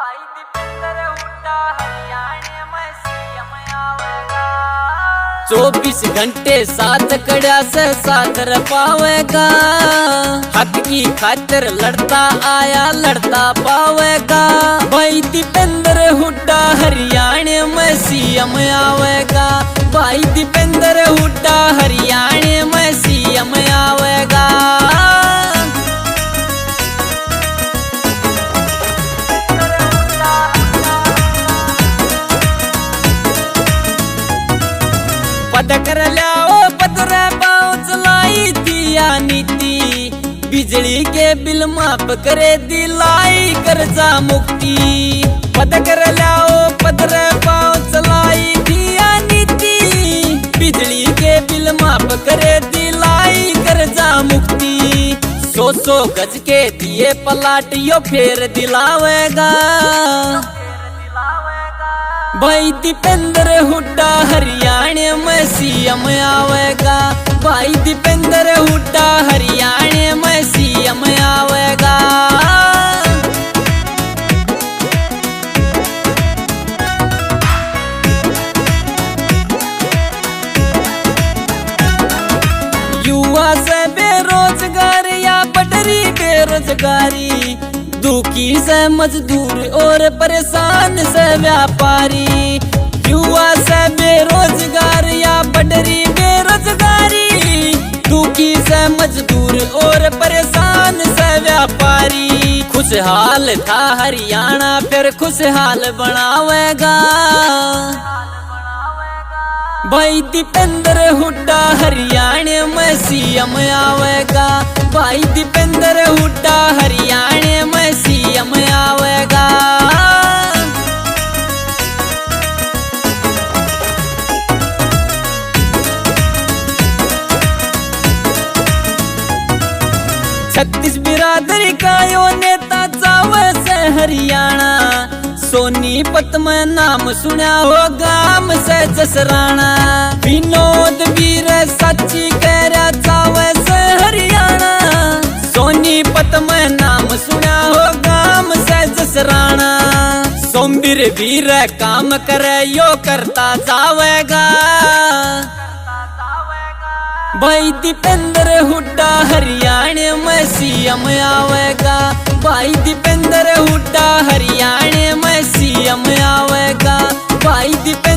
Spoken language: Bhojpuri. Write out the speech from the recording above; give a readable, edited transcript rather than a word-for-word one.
भाई दीपेंद्र हुड्डा हरियाणा में सीएम आवेगा। 24 घंटे साथ कड़ा से साथ पावेगा। हक की खातिर लड़ता आया लड़ता पावेगा। भाई दीपेंद्र हुड्डा हरियाणा में सीएम आवेगा। भाई दीपेंद्र हुड्डा हरियाणा में सीएम आवेगा। पद कर लियाओ पदरे पाँव चलाई दिया नीति। बिजली के बिल माफ करे दिलाई कर्जा मुक्ति। पद कर लियाओ पदरे पाँव चलाई दिया नीति। बिजली के बिल माफ करे दिलाई कर्जा मुक्ति। 100 गज के दिए पलाटियो फेर दिलावेगा। भाई दीपेंद्र हुड्डा हरियाणा में सीएम आवेगा। भाई दीपेंद्र हुड्डा हरियाणा में सीएम आवेगा। युवा से बेरोजगार या पटरी बेरोजगारी। दुखी से मजदूर और परेशान से व्यापारी। युवा से बेरोजगार या पटरी बेरोजगारी। दुखी से मजदूर और परेशान से व्यापारी। खुशहाल था हरियाणा फिर खुशहाल बनावेगा। भाई दीपेंद्र हुड्डा हरियाणा में सीएम आवेगा। भाई दीपेंद्र हुड्डा हरियाणा में सीएम आवेगा। छत्तीस बिरादरी का यो नेता जावे से हरियाणा। सोनीपत में नाम सुना हो गाम से जसराना। विनोद वीर सच्ची कह रहा जावे से हरियाणा। सोनीपत में नाम सुना हो गाम से जसराना। सोमवीर वीर काम करे यो करता जावेगा। भाई दीपेंद्र हुड्डा हरियाणा में सीएम आवेगा। भाई दीपेंद्र हुड्डा हरियाणा में सीएम आवेगा। भाई दीपेंद्र